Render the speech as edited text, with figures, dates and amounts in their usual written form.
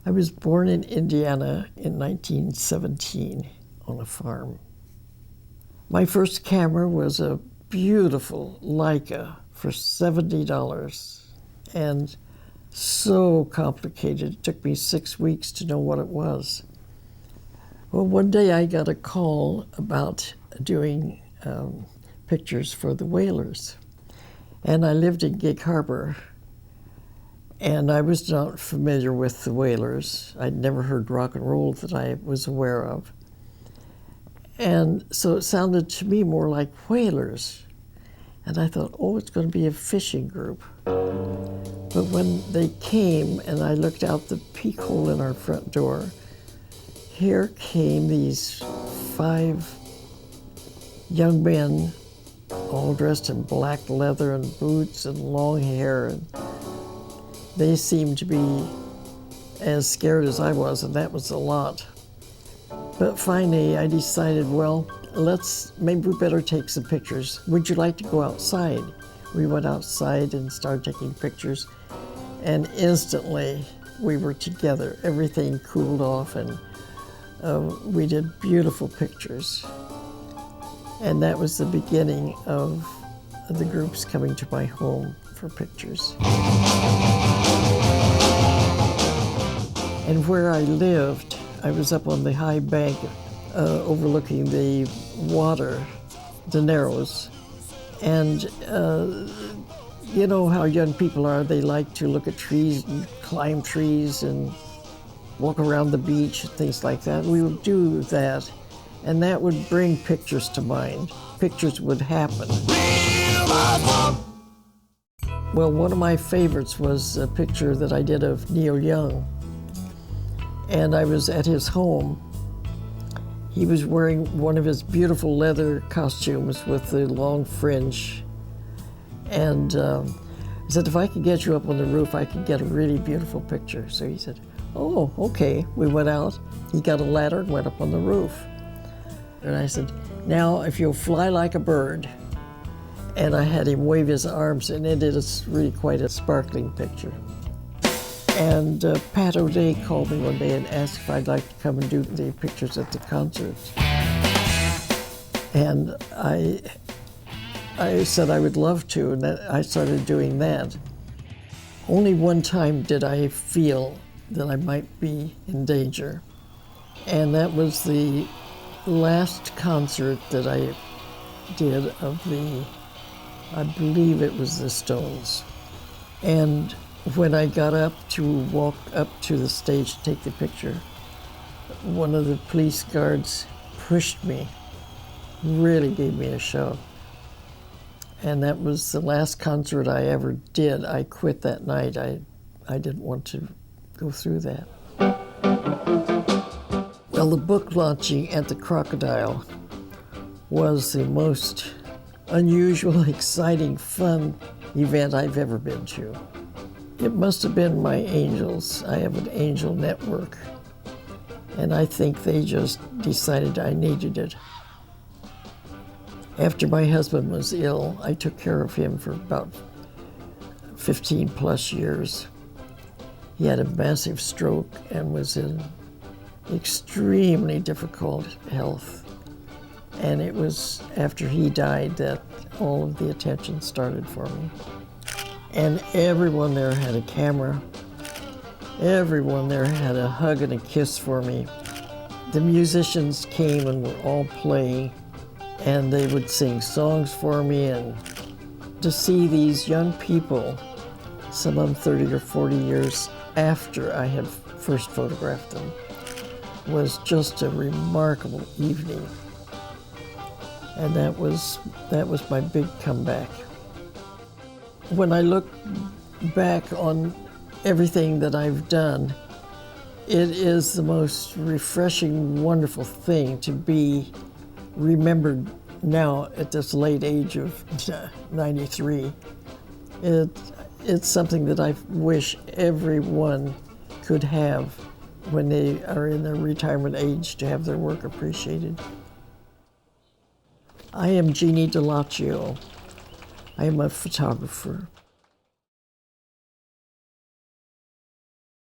I was born in Indiana in 1917 on a farm. My first camera was a beautiful Leica for $70, and so complicated. It took me 6 weeks to know what it was. Well, one day I got a call about doing pictures for the whalers, and I lived in Gig Harbor, and I was not familiar with the whalers. I'd never heard rock and roll that I was aware of. And so it sounded to me more like whalers. And I thought, oh, it's going to be a fishing group. But when they came and I looked out the peek hole in our front door, here came these 5 young men, all dressed in black leather and boots and long hair. And they seemed to be as scared as I was, and that was a lot. But finally, I decided, well, maybe we better take some pictures. Would you like to go outside? We went outside and started taking pictures, and instantly we were together. Everything cooled off, and we did beautiful pictures. And that was the beginning of the groups coming to my home for pictures. And where I lived, I was up on the high bank overlooking the water, the Narrows. And you know how young people are, they like to look at trees and climb trees and walk around the beach and things like that. We would do that, and that would bring pictures to mind. Pictures would happen. Well, one of my favorites was a picture that I did of Neil Young. And I was at his home. He was wearing one of his beautiful leather costumes with the long fringe. And I said, if I could get you up on the roof, I could get a really beautiful picture. So he said, oh, okay. We went out. He got a ladder and went up on the roof. And I said, now if you'll fly like a bird. And I had him wave his arms, and it is really quite a sparkling picture. And Pat O'Day called me one day and asked if I'd like to come and do the pictures at the concerts. And I said I would love to, and I started doing that. Only one time did I feel that I might be in danger, and that was the last concert that I did of I believe it was the Stones. And when I got up to walk up to the stage to take the picture, one of the police guards pushed me, really gave me a shove. And that was the last concert I ever did. I quit that night. I didn't want to go through that. Well, the book launching at the Crocodile was the most unusual, exciting, fun event I've ever been to. It must have been my angels. I have an angel network, and I think they just decided I needed it. After my husband was ill, I took care of him for about 15 plus years. He had a massive stroke and was in extremely difficult health. And it was after he died that all of the attention started for me. And everyone there had a camera. Everyone there had a hug and a kiss for me. The musicians came and were all playing, and they would sing songs for me. And to see these young people, some of them 30 or 40 years after I had first photographed them, was just a remarkable evening. And that was my big comeback. When I look back on everything that I've done, it is the most refreshing, wonderful thing to be remembered now at this late age of 93. It's something that I wish everyone could have when they are in their retirement age, to have their work appreciated. I am Jini Dellaccio. I am a photographer.